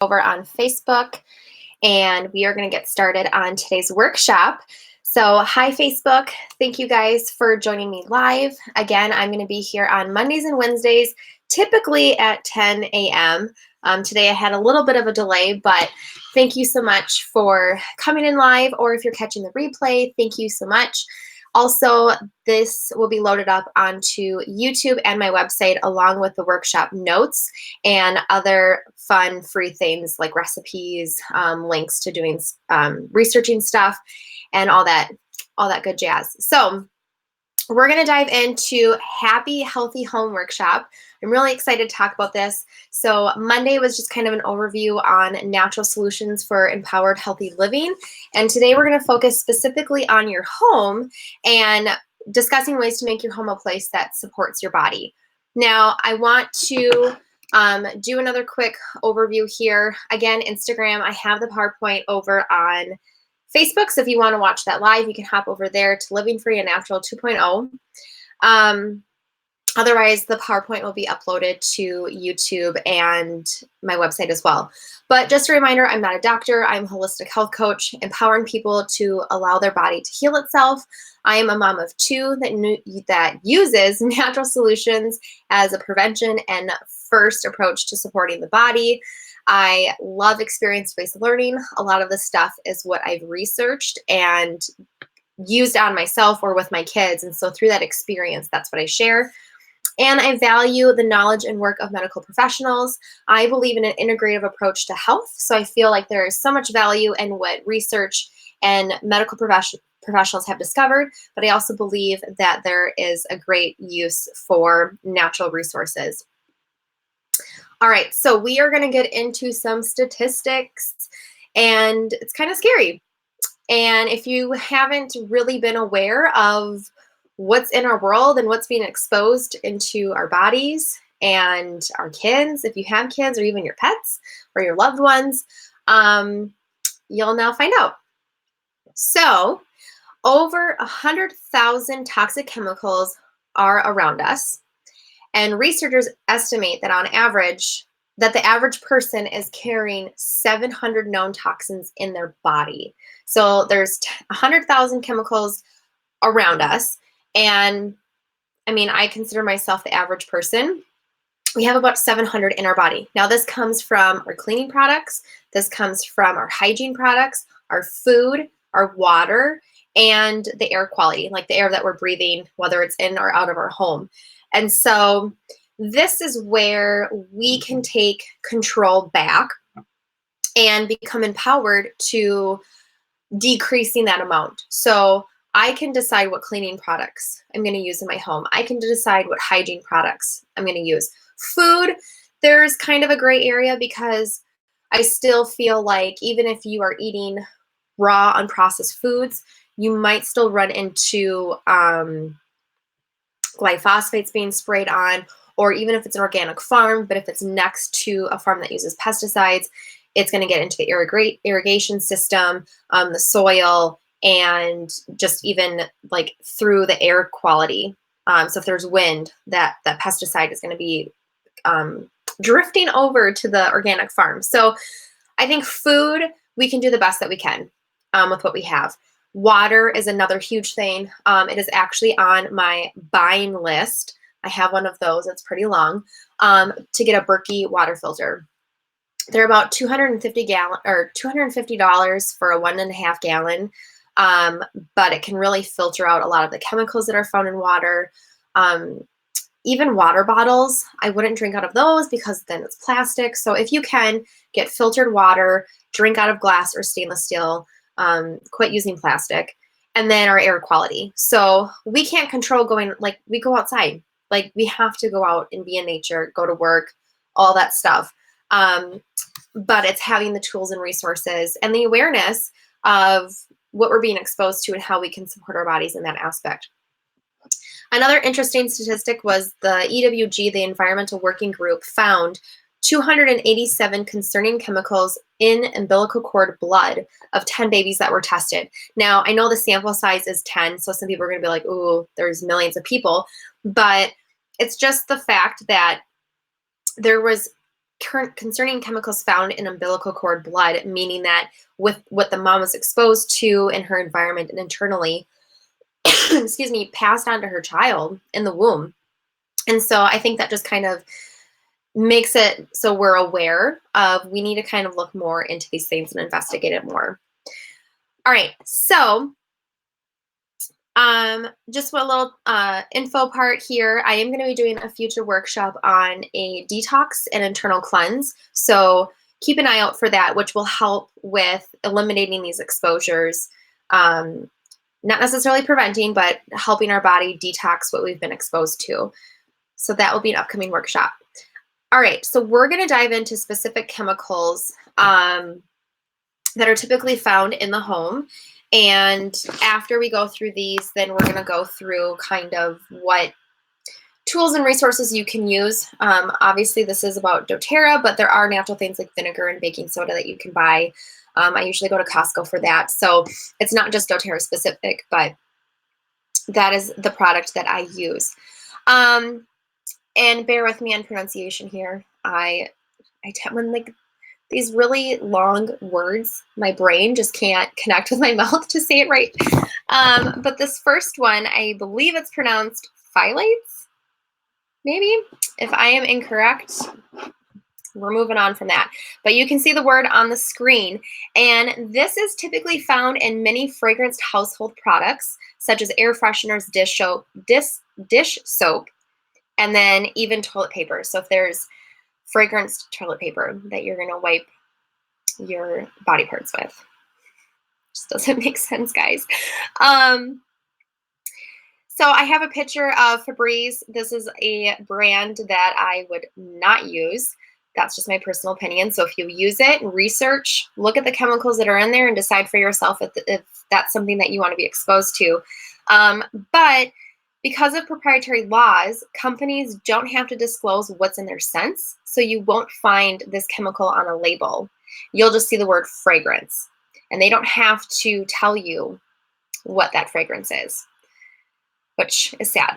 over on Facebook, and we are going to get started on today's workshop. So hi Facebook, thank you guys for joining me live. Again, I'm going to be here on Mondays and Wednesdays, typically at 10 a.m. Today I had a little bit of a delay, but thank you so much for coming in live, or if you're catching the replay, thank you so much. Also, this will be loaded up onto YouTube and my website along with the workshop notes and other fun free things like recipes, links to doing researching stuff, and all that good jazz. So we're going to dive into Happy Healthy Home Workshop. I'm really excited to talk about this. So Monday was just kind of an overview on natural solutions for empowered healthy living. And today we're going to focus specifically on your home and discussing ways to make your home a place that supports your body. Now, I want to do another quick overview here. Again, Instagram, I have the PowerPoint over on Facebook, so if you want to watch that live, you can hop over there to Living Free and Natural 2.0. Otherwise, the PowerPoint will be uploaded to YouTube and my website as well. But just a reminder, I'm not a doctor. I'm a holistic health coach, empowering people to allow their body to heal itself. I am a mom of two that uses natural solutions as a prevention and first approach to supporting the body. I love experience-based learning. A lot of this stuff is what I've researched and used on myself or with my kids. And so through that experience, that's what I share. And I value the knowledge and work of medical professionals. I believe in an integrative approach to health. So I feel like there is so much value in what research and medical professionals have discovered, but I also believe that there is a great use for natural resources. All right, so we are going to get into some statistics, and it's kind of scary. And if you haven't really been aware of what's in our world and what's being exposed into our bodies and our kids, if you have kids or even your pets or your loved ones, you'll now find out. So over 100,000 toxic chemicals are around us. And researchers estimate that on average, that the average person is carrying 700 known toxins in their body. So there's 100,000 chemicals around us. And I mean, I consider myself the average person. We have about 700 in our body. Now, this comes from our cleaning products. This comes from our hygiene products, our food, our water, and the air quality, like the air that we're breathing, whether it's in or out of our home. And so this is where we can take control back and become empowered to decreasing that amount. So I can decide what cleaning products I'm going to use in my home. I can decide what hygiene products I'm going to use. Food, there's kind of a gray area because I still feel like even if you are eating raw, unprocessed foods, you might still run into glyphosates being sprayed on, or even if it's an organic farm, but if it's next to a farm that uses pesticides, it's going to get into the irrigation system, the soil, and just even like through the air quality. So if there's wind, that pesticide is going to be drifting over to the organic farm. So I think food, we can do the best that we can with what we have. Water is another huge thing. It is actually on my buying list. I have one of those. It's pretty long, to get a Berkey water filter. They're about $250 for a 1.5 gallon, but it can really filter out a lot of the chemicals that are found in water. Even water bottles, I wouldn't drink out of those because then it's plastic. So if you can get filtered water, drink out of glass or stainless steel. Quit using plastic. And then our air quality. So we can't control we go outside. Like we have to go out and be in nature, go to work, all that stuff. But it's having the tools and resources and the awareness of what we're being exposed to and how we can support our bodies in that aspect. Another interesting statistic was the EWG, the Environmental Working Group, found 287 concerning chemicals in umbilical cord blood of 10 babies that were tested. Now, I know the sample size is 10, so some people are going to be like, ooh, there's millions of people. But it's just the fact that there was concerning chemicals found in umbilical cord blood, meaning that with what the mom was exposed to in her environment and internally, excuse me, passed on to her child in the womb. And so I think that just kind of makes it so we're aware of, we need to kind of look more into these things and investigate it more. All right, so just a little info part here. I am going to be doing a future workshop on a detox and internal cleanse. So keep an eye out for that, which will help with eliminating these exposures. Not necessarily preventing, but helping our body detox what we've been exposed to. So that will be an upcoming workshop. All right, so we're going to dive into specific chemicals that are typically found in the home. And after we go through these, then we're going to go through kind of what tools and resources you can use. Obviously, this is about doTERRA, but there are natural things like vinegar and baking soda that you can buy. I usually go to Costco for that. So it's not just doTERRA specific, but that is the product that I use. And bear with me on pronunciation here. When like these really long words, my brain just can't connect with my mouth to say it right. But this first one, I believe it's pronounced phthalates, maybe. If I am incorrect, we're moving on from that. But you can see the word on the screen. And this is typically found in many fragranced household products, such as air fresheners, dish soap, and then even toilet paper. So if there's fragranced toilet paper that you're going to wipe your body parts with. Just doesn't make sense, guys. So I have a picture of Febreze. This is a brand that I would not use. That's just my personal opinion. So if you use it, research, look at the chemicals that are in there and decide for yourself if that's something that you want to be exposed to. But because of proprietary laws, companies don't have to disclose what's in their scents, so you won't find this chemical on a label. You'll just see the word fragrance, and they don't have to tell you what that fragrance is, which is sad.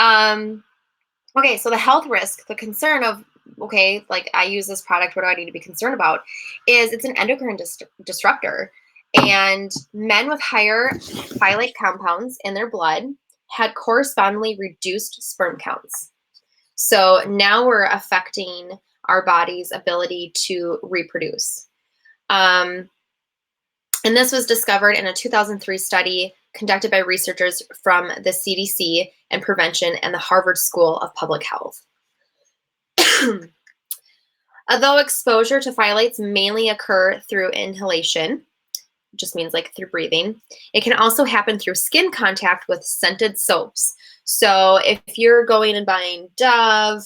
Okay, so the health risk, the concern of, okay, like I use this product, what do I need to be concerned about, is it's an endocrine disruptor, and men with higher phthalate compounds in their blood had correspondingly reduced sperm counts. So now we're affecting our body's ability to reproduce. And this was discovered in a 2003 study conducted by researchers from the CDC and Prevention and the Harvard School of Public Health. Although exposure to phthalates mainly occur through inhalation, just means like through breathing, it can also happen through skin contact with scented soaps. So if you're going and buying Dove,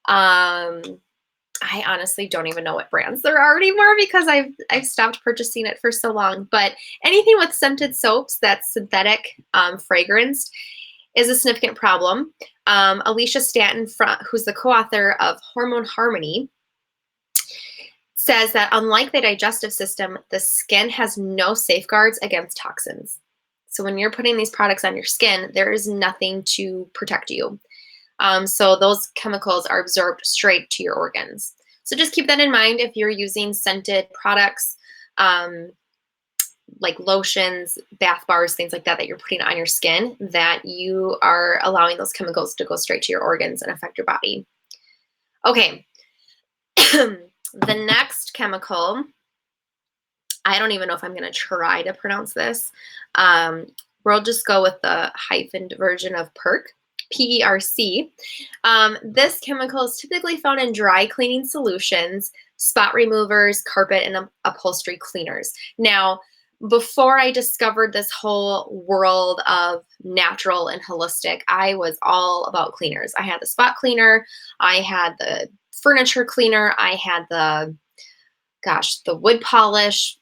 I honestly don't even know what brands there are anymore because I've stopped purchasing it for so long. But anything with scented soaps that's synthetic fragranced is a significant problem. Alicia Stanton, who's the co-author of Hormone Harmony, says that unlike the digestive system, the skin has no safeguards against toxins. So when you're putting these products on your skin, there is nothing to protect you. So those chemicals are absorbed straight to your organs. So just keep that in mind if you're using scented products, like lotions, bath bars, things like that, that you're putting on your skin, that you are allowing those chemicals to go straight to your organs and affect your body. Okay. The next chemical, I don't even know if I'm going to try to pronounce this. We'll just go with the hyphened version of PERC, P-E-R-C. This chemical is typically found in dry cleaning solutions, spot removers, carpet, and upholstery cleaners. Now, before I discovered this whole world of natural and holistic, I was all about cleaners. I had the spot cleaner, I had the furniture cleaner, I had the wood polish.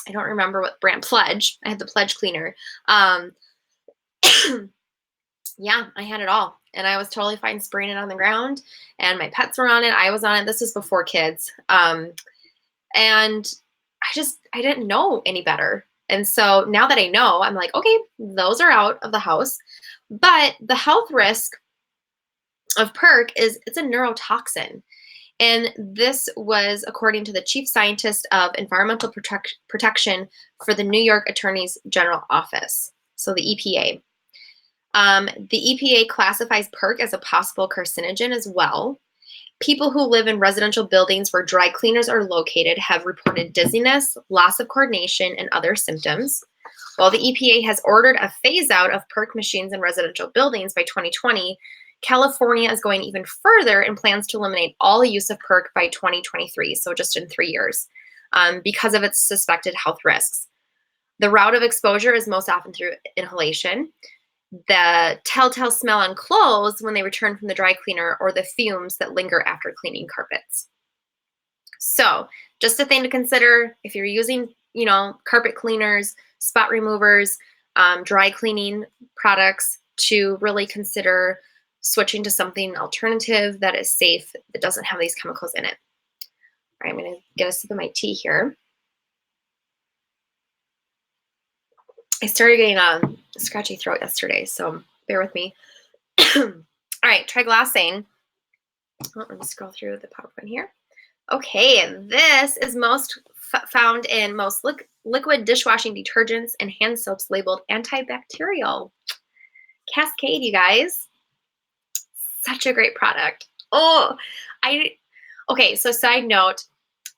I don't remember what brand, Pledge. I had the Pledge cleaner. Yeah, I had it all. And I was totally fine spraying it on the ground, and my pets were on it. I was on it. This was before kids. And I didn't know any better. And so now that I know, I'm like, okay, those are out of the house. But the health risk of PERC is it's a neurotoxin. And this was according to the chief scientist of environmental protection for the New York Attorney's General Office, so the EPA. The EPA classifies perc as a possible carcinogen as well. People who live in residential buildings where dry cleaners are located have reported dizziness, loss of coordination, and other symptoms. While the EPA has ordered a phase out of perc machines in residential buildings by 2020, California is going even further and plans to eliminate all use of perc by 2023, so just in 3 years, because of its suspected health risks. The route of exposure is most often through inhalation. The telltale smell on clothes when they return from the dry cleaner, or the fumes that linger after cleaning carpets. So just a thing to consider if you're using, carpet cleaners, spot removers, dry cleaning products, to really consider switching to something alternative that is safe, that doesn't have these chemicals in it. All right, I'm going to get a sip of my tea here. I started getting a scratchy throat yesterday, so bear with me. All right, triglycine. Let me scroll through the PowerPoint here. Okay, this is most found in most liquid dishwashing detergents and hand soaps labeled antibacterial. Cascade, you guys. Such a great product. Okay, so side note,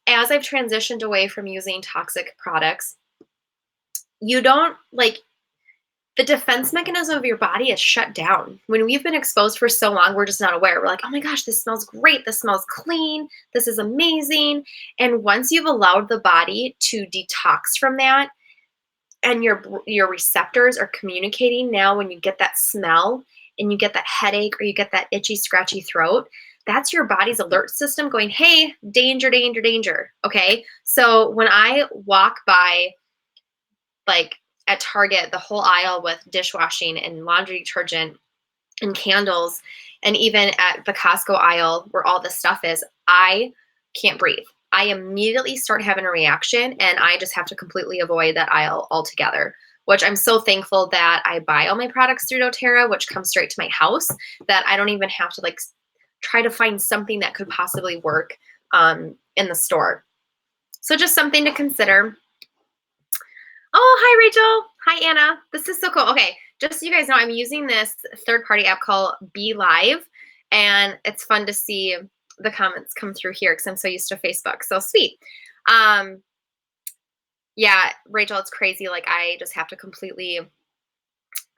as I've transitioned away from using toxic products, you don't, the defense mechanism of your body is shut down. When we've been exposed for so long, we're just not aware. We're like, oh my gosh, this smells great. This smells clean. This is amazing. And once you've allowed the body to detox from that, and your receptors are communicating now, when you get that smell and you get that headache or you get that itchy, scratchy throat, that's your body's alert system going, hey, danger, danger, danger. Okay. So when I walk by, at Target, the whole aisle with dishwashing and laundry detergent and candles, and even at the Costco aisle where all this stuff is, I can't breathe. I immediately start having a reaction, and I just have to completely avoid that aisle altogether, which I'm so thankful that I buy all my products through doTERRA, which comes straight to my house, that I don't even have to try to find something that could possibly work in the store. So just something to consider. Oh, hi, Rachel. Hi, Anna. This is so cool. Okay, just so you guys know, I'm using this third-party app called Be Live, and it's fun to see the comments come through here because I'm so used to Facebook. So sweet. Yeah, Rachel, it's crazy. I just have to completely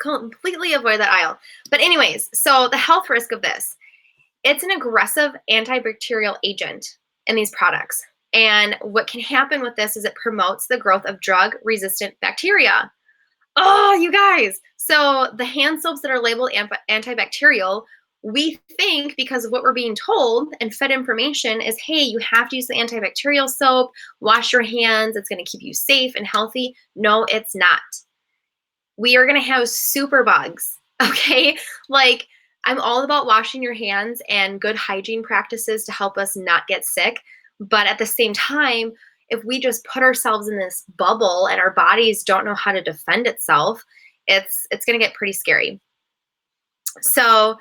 avoid that aisle. But anyways, so the health risk of this, it's an aggressive antibacterial agent in these products. And what can happen with this is it promotes the growth of drug-resistant bacteria. Oh, you guys. So the hand soaps that are labeled antibacterial, we think, because of what we're being told and fed information, is, hey, you have to use the antibacterial soap, wash your hands, it's going to keep you safe and healthy. No, it's not. We are going to have super bugs, okay? I'm all about washing your hands and good hygiene practices to help us not get sick. But at the same time, if we just put ourselves in this bubble and our bodies don't know how to defend itself, it's going to get pretty scary. So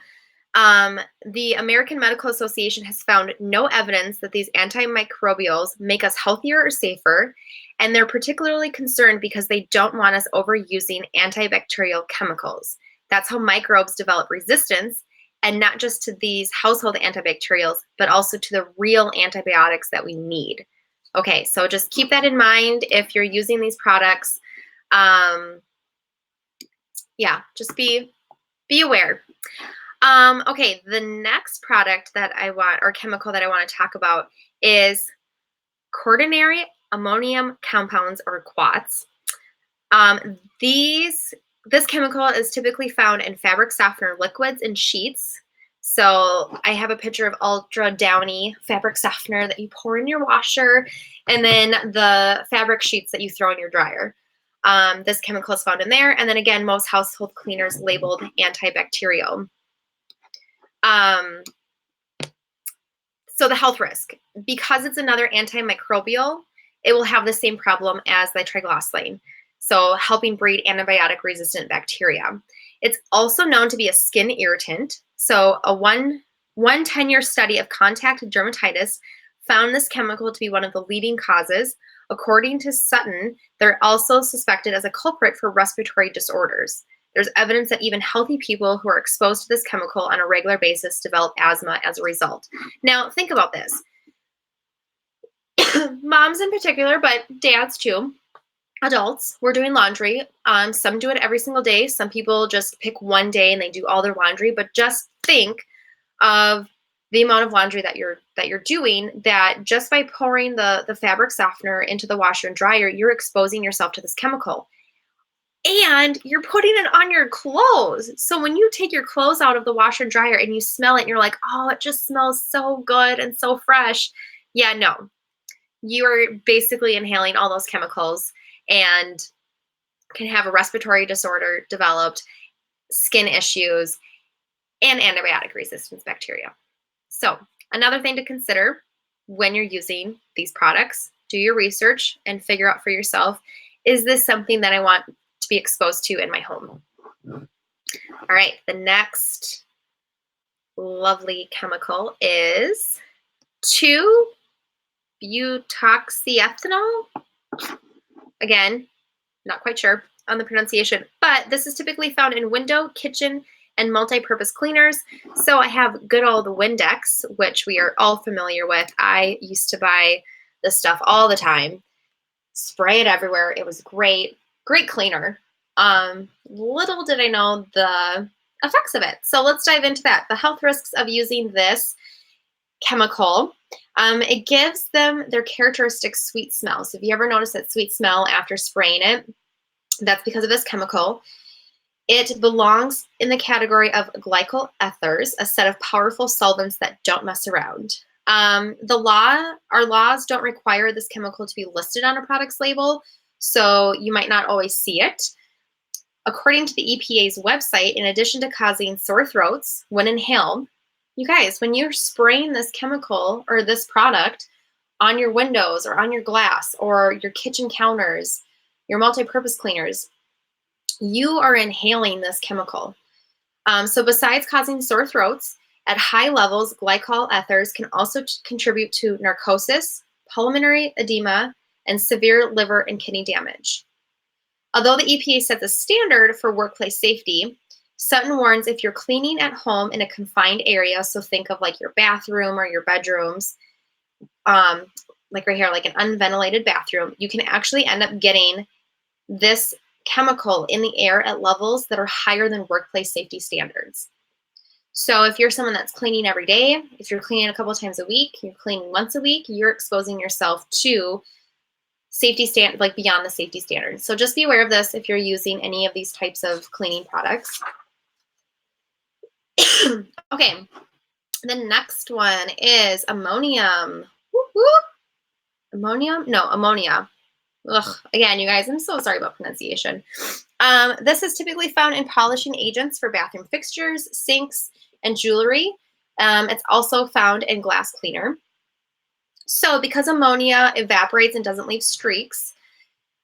the American Medical Association has found no evidence that these antimicrobials make us healthier or safer, and they're particularly concerned because they don't want us overusing antibacterial chemicals. That's how microbes develop resistance, and not just to these household antibacterials, but also to the real antibiotics that we need. Okay, so just keep that in mind if you're using these products. Yeah, just be aware. Okay, the next product that I want, or chemical that I want to talk about, is quaternary ammonium compounds, or quats. This chemical is typically found in fabric softener liquids and sheets. So I have a picture of Ultra Downy fabric softener that you pour in your washer, and then the fabric sheets that you throw in your dryer. This chemical is found in there. And then again, most household cleaners labeled antibacterial. So the health risk, because it's another antimicrobial, it will have the same problem as the triglycine. So helping breed antibiotic-resistant bacteria. It's also known to be a skin irritant. So a 1 One 10-year study of contact dermatitis found this chemical to be one of the leading causes. According to Sutton, they're also suspected as a culprit for respiratory disorders. There's evidence that even healthy people who are exposed to this chemical on a regular basis develop asthma as a result. Now, think about this. Moms in particular, but dads too, adults, we're doing laundry. Some do it every single day. Some people just pick one day and they do all their laundry, but just think of the amount of laundry that you're doing, that just by pouring the fabric softener into the washer and dryer, you're exposing yourself to this chemical. And you're putting it on your clothes. So when you take your clothes out of the washer and dryer and you smell it and you're like, oh, it just smells so good and so fresh. Yeah, no. You are basically inhaling all those chemicals and can have a respiratory disorder developed, skin issues, and antibiotic resistance bacteria. So another thing to consider when you're using these products, do your research and figure out for yourself, is this something that I want to be exposed to in my home? All right, the next lovely chemical is 2-butoxyethanol. Again, not quite sure on the pronunciation, but this is typically found in window, kitchen, and multi-purpose cleaners. So I have good old Windex, which we are all familiar with. I used to buy this stuff all the time, spray it everywhere. It was great cleaner. Little did I know the effects of it. So let's dive into that. The health risks of using this chemical. It gives them their characteristic sweet smell. So if you ever notice that sweet smell after spraying it, that's because of this chemical. It belongs in the category of glycol ethers, a set of powerful solvents that don't mess around. Our laws don't require this chemical to be listed on a product's label, so you might not always see it. According to the EPA's website, in addition to causing sore throats when inhaled, you guys, when you're spraying this chemical or this product on your windows or on your glass or your kitchen counters, your multi-purpose cleaners, you are inhaling this chemical. So besides causing sore throats, at high levels, glycol ethers can also contribute to narcosis, pulmonary edema, and severe liver and kidney damage. Although the EPA sets a standard for workplace safety, Sutton warns if you're cleaning at home in a confined area, so think of like your bathroom or your bedrooms, like right here, like an unventilated bathroom, you can actually end up getting this chemical in the air at levels that are higher than workplace safety standards. So if you're someone that's cleaning every day, if you're cleaning a couple of times a week, you're cleaning once a week, you're exposing yourself to safety stand, like beyond the safety standards. So just be aware of this if you're using any of these types of cleaning products. Okay, the next one is ammonium. Ammonium? No, ammonia. Ugh, again, you guys, I'm so sorry about pronunciation. This is typically found in polishing agents for bathroom fixtures, sinks, and jewelry. It's also found in glass cleaner. So because ammonia evaporates and doesn't leave streaks,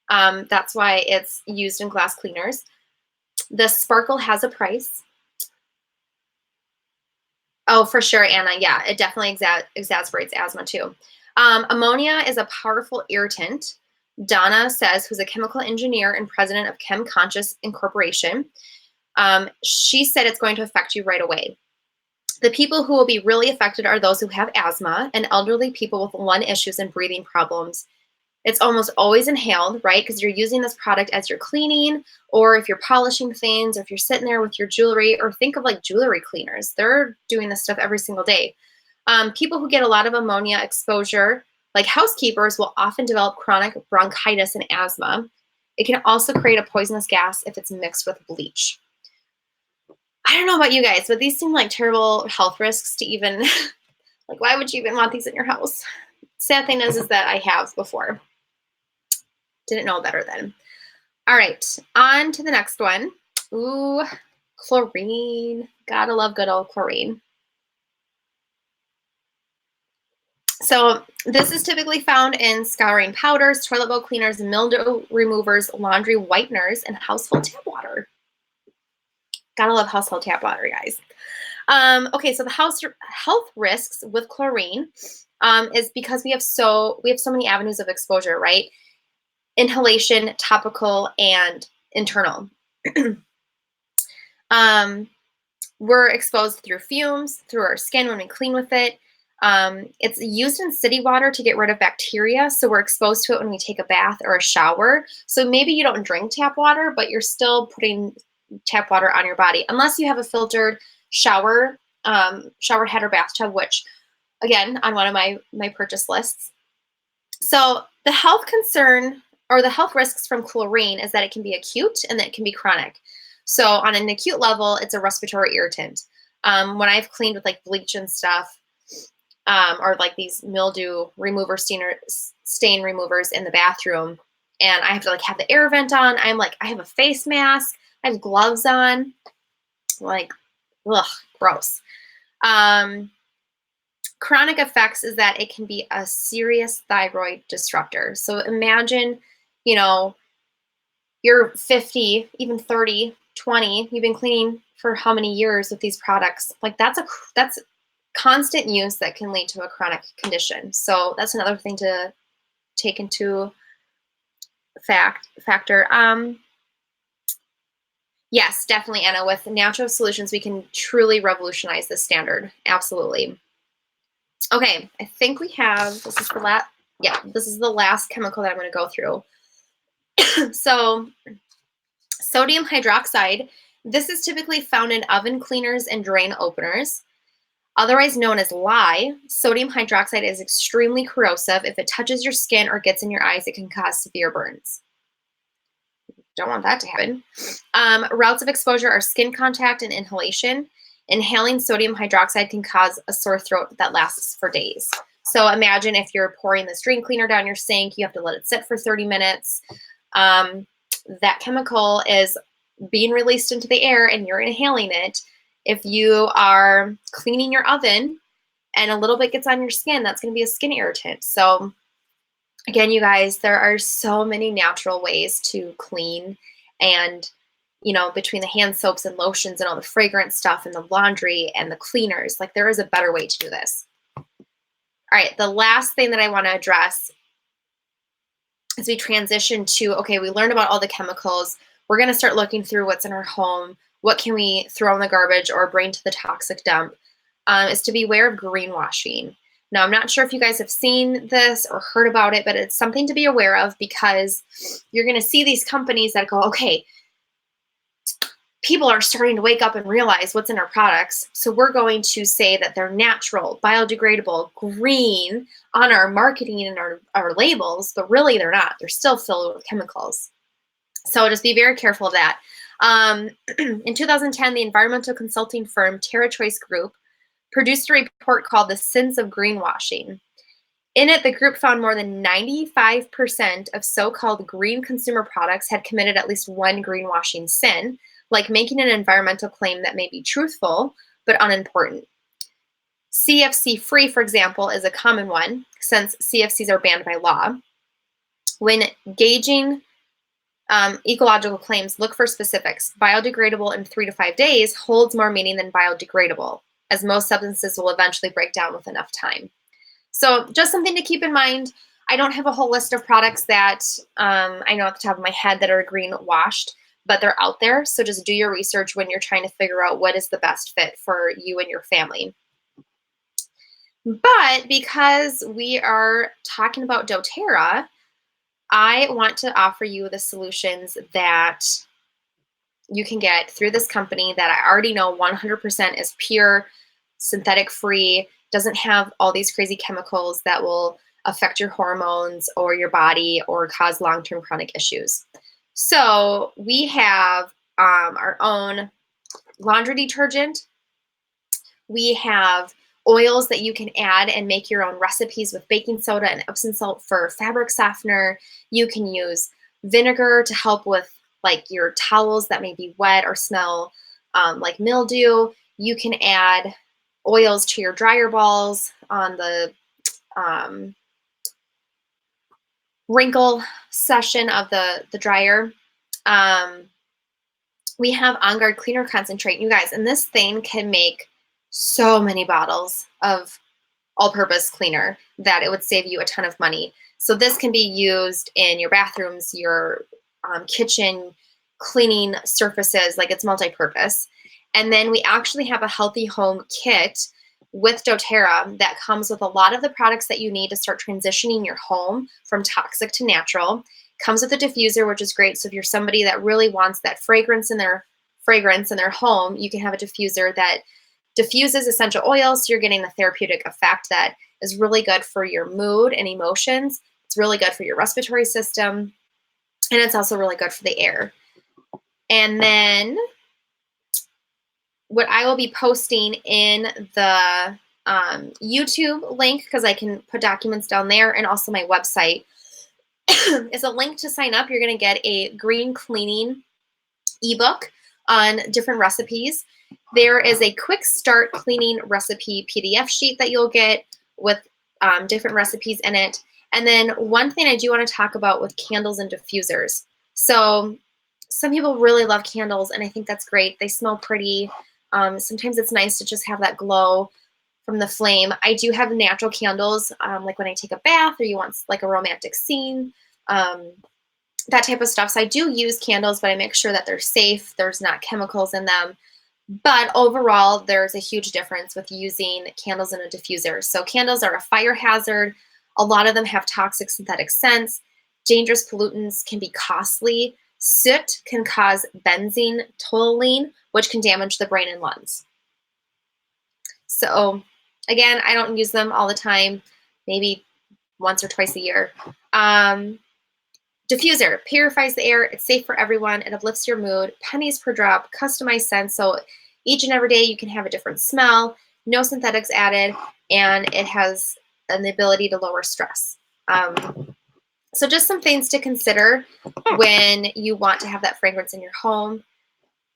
that's why it's used in glass cleaners. The sparkle has a price. Oh, for sure, Anna. Yeah, it definitely exacerbates asthma too. Ammonia is a powerful irritant. Donna says, who's a chemical engineer and president of Chem Conscious Incorporation, she said it's going to affect you right away. The people who will be really affected are those who have asthma and elderly people with lung issues and breathing problems. It's almost always inhaled, right? Because you're using this product as you're cleaning, or if you're polishing things, or if you're sitting there with your jewelry, or think of like jewelry cleaners. They're doing this stuff every single day. People who get a lot of ammonia exposure, like housekeepers, will often develop chronic bronchitis and asthma. It can also create a poisonous gas if it's mixed with bleach. I don't know about you guys, but these seem like terrible health risks to even, like, why would you even want these in your house? Sad thing is that I have before. Didn't know better then. All right, on to the next one. Ooh, chlorine. Gotta love good old chlorine. So this is typically found in scouring powders, toilet bowl cleaners, mildew removers, laundry whiteners, and household tap water. Gotta love household tap water, guys. Okay, so the health risks with chlorine is because we have so many avenues of exposure, right? Inhalation, topical, and internal. um, we're exposed through fumes, through our skin when we clean with it. It's used in city water to get rid of bacteria, so we're exposed to it when we take a bath or a shower. So maybe you don't drink tap water, but you're still putting tap water on your body, unless you have a filtered shower, shower head or bathtub, which, again, on one of my purchase lists. So the health concern or the health risks from chlorine is that it can be acute and that it can be chronic. So on an acute level, it's a respiratory irritant. When I've cleaned with like bleach and stuff, or like these mildew remover stain removers in the bathroom, and I have to like have the air vent on, I'm like, I have a face mask, I have gloves on, like, ugh, gross. Chronic effects is that it can be a serious thyroid disruptor. So imagine, you know, you're 50, even 30, 20, you've been cleaning for how many years with these products? Like that's constant use that can lead to a chronic condition. So that's another thing to take into factor. Yes, definitely, Anna. With natural solutions, we can truly revolutionize this standard. Absolutely. Okay, I think we have, this is the last, yeah, this is the last chemical that I'm going to go through. So sodium hydroxide, this is typically found in oven cleaners and drain openers. Otherwise known as lye, sodium hydroxide is extremely corrosive. If it touches your skin or gets in your eyes, it can cause severe burns. Don't want that to happen. Routes of exposure are skin contact and inhalation. Inhaling sodium hydroxide can cause a sore throat that lasts for days. So imagine if you're pouring this drain cleaner down your sink, you have to let it sit for 30 minutes. That chemical is being released into the air and you're inhaling it. If you are cleaning your oven and a little bit gets on your skin, that's going to be a skin irritant. So again, you guys, there are so many natural ways to clean, and you know, between the hand soaps and lotions and all the fragrance stuff and the laundry and the cleaners, like there is a better way to do this. All right, the last thing that I want to address as we transition to, okay, we learned about all the chemicals. We're going to start looking through what's in our home. What can we throw in the garbage or bring to the toxic dump? Is to beware of greenwashing. Now, I'm not sure if you guys have seen this or heard about it, but it's something to be aware of because you're going to see these companies that go, okay, people are starting to wake up and realize what's in our products. So we're going to say that they're natural, biodegradable, green on our marketing and our labels, but really they're not. They're still filled with chemicals. So just be very careful of that. In 2010, the environmental consulting firm TerraChoice Group produced a report called The Sins of Greenwashing. In it, the group found more than 95% of so-called green consumer products had committed at least one greenwashing sin, like making an environmental claim that may be truthful but unimportant. CFC-free, for example, is a common one, since CFCs are banned by law. When gauging ecological claims, look for specifics. Biodegradable in 3 to 5 days holds more meaning than biodegradable, as most substances will eventually break down with enough time. So just something to keep in mind. I don't have a whole list of products that I know at the top of my head that are green washed, but they're out there. So just do your research when you're trying to figure out what is the best fit for you and your family. But because we are talking about doTERRA, I want to offer you the solutions that you can get through this company that I already know 100% is pure, synthetic free, doesn't have all these crazy chemicals that will affect your hormones or your body or cause long-term chronic issues. So we have our own laundry detergent. We have oils that you can add and make your own recipes with baking soda and Epsom salt for fabric softener. You can use vinegar to help with like your towels that may be wet or smell like mildew. You can add oils to your dryer balls on the wrinkle section of the dryer. We have On Guard Cleaner Concentrate, you guys, and this thing can make so many bottles of all-purpose cleaner that it would save you a ton of money. So this can be used in your bathrooms, your kitchen, cleaning surfaces, like it's multi-purpose. And then we actually have a healthy home kit with doTERRA that comes with a lot of the products that you need to start transitioning your home from toxic to natural. Comes with a diffuser, which is great. So if you're somebody that really wants that fragrance in their home, you can have a diffuser that diffuses essential oils, so you're getting the therapeutic effect that is really good for your mood and emotions. It's really good for your respiratory system, and it's also really good for the air. And then what I will be posting in the YouTube link, because I can put documents down there, and also my website, is a link to sign up. You're going to get a green cleaning ebook on different recipes. There is a quick start cleaning recipe PDF sheet that you'll get with different recipes in it. And then one thing I do want to talk about with candles and diffusers. So some people really love candles, and I think that's great. They smell pretty. Sometimes it's nice to just have that glow from the flame. I do have natural candles, like when I take a bath or you want like a romantic scene, that type of stuff. So I do use candles, but I make sure that they're safe. There's not chemicals in them. But overall, there's a huge difference with using candles in a diffuser. So candles are a fire hazard. A lot of them have toxic synthetic scents. Dangerous pollutants can be costly. Soot can cause benzene, toluene, which can damage the brain and lungs. So again, I don't use them all the time, maybe once or twice a year. Diffuser purifies the air. It's safe for everyone. It uplifts your mood. Pennies per drop, customized scents. So each and every day you can have a different smell, no synthetics added, and it has the ability to lower stress. So just some things to consider when you want to have that fragrance in your home.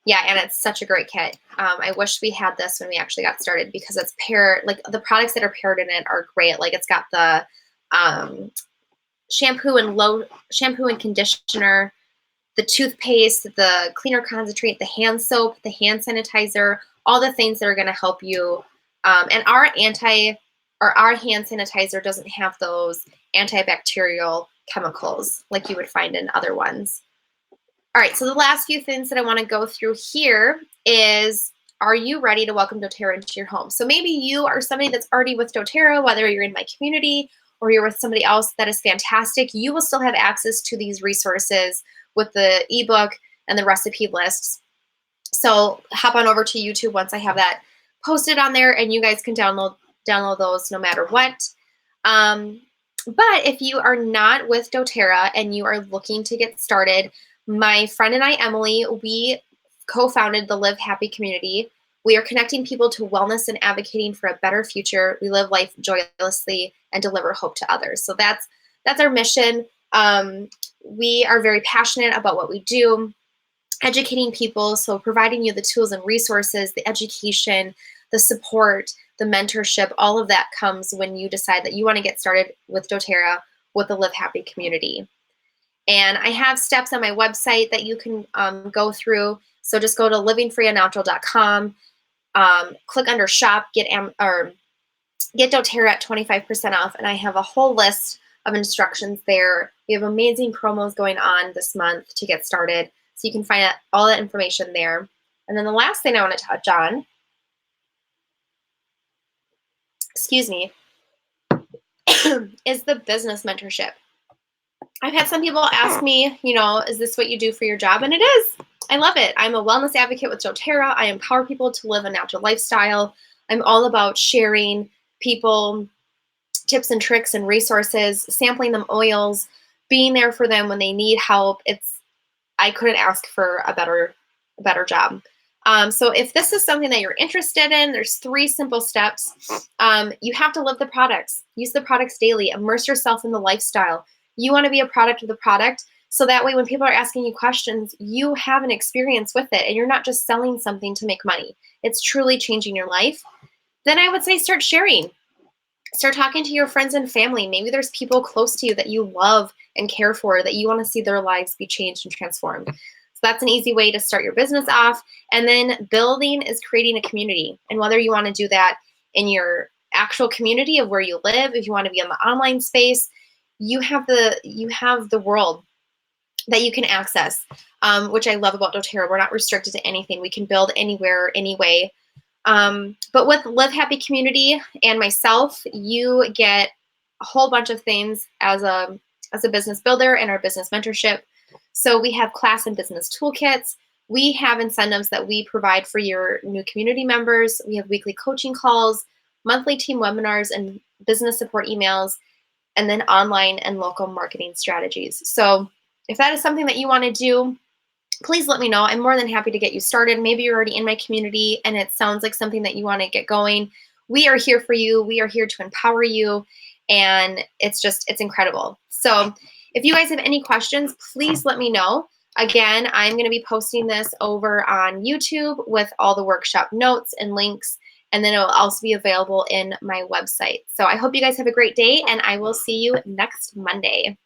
Yeah, and it's such a great kit. I wish we had this when we actually got started, because it's paired, like the products that are paired in it are great. Like it's got the shampoo and conditioner, the toothpaste, the cleaner concentrate, the hand soap, the hand sanitizer, all the things that are going to help you. And our hand sanitizer doesn't have those antibacterial chemicals like you would find in other ones. All right, so the last few things that I want to go through here is, are you ready to welcome doTERRA into your home? So maybe you are somebody that's already with doTERRA, whether you're in my community or you're with somebody else. That is fantastic. You will still have access to these resources with the ebook and the recipe lists. So hop on over to YouTube once I have that posted on there, and you guys can download those no matter what. But if you are not with doTERRA and you are looking to get started, my friend and I, Emily, we co-founded the Live Happy community. We are connecting people to wellness and advocating for a better future. We live life joyously and deliver hope to others. So that's our mission. We are very passionate about what we do, educating people. So providing you the tools and resources, the education, the support, the mentorship, all of that comes when you decide that you want to get started with doTERRA, with the Live Happy community. And I have steps on my website that you can go through. So just go to livingfreeandnatural.com, click under shop, get doTERRA at 25% off. And I have a whole list of instructions there. We have amazing promos going on this month to get started. So you can find out all that information there. And then the last thing I want to touch on, excuse me, is the business mentorship. I've had some people ask me, is this what you do for your job? And it is. I love it. I'm a wellness advocate with doTERRA. I empower people to live a natural lifestyle. I'm all about sharing people tips and tricks and resources, sampling them oils, being there for them when they need help. I couldn't ask for a better job. So if this is something that you're interested in, there's 3 simple steps. You have to live the products. Use the products daily. Immerse yourself in the lifestyle. You want to be a product of the product, so that way when people are asking you questions, you have an experience with it, and you're not just selling something to make money. It's truly changing your life. Then I would say start sharing. Start talking to your friends and family. Maybe there's people close to you that you love and care for, that you want to see their lives be changed and transformed. So that's an easy way to start your business off. And then building is creating a community. And whether you want to do that in your actual community of where you live, if you want to be in the online space, you have the world that you can access, which I love about doTERRA. We're not restricted to anything. We can build anywhere, anyway. But with Live Happy Community and myself, you get a whole bunch of things as a business builder and our business mentorship. So we have class and business toolkits. We have incentives that we provide for your new community members. We have weekly coaching calls, monthly team webinars, and business support emails, and then online and local marketing strategies. So if that is something that you want to do, please let me know. I'm more than happy to get you started. Maybe you're already in my community and it sounds like something that you want to get going. We are here for you. We are here to empower you. And it's incredible. So if you guys have any questions, please let me know. Again, I'm going to be posting this over on YouTube with all the workshop notes and links. And then it will also be available in my website. So I hope you guys have a great day, and I will see you next Monday.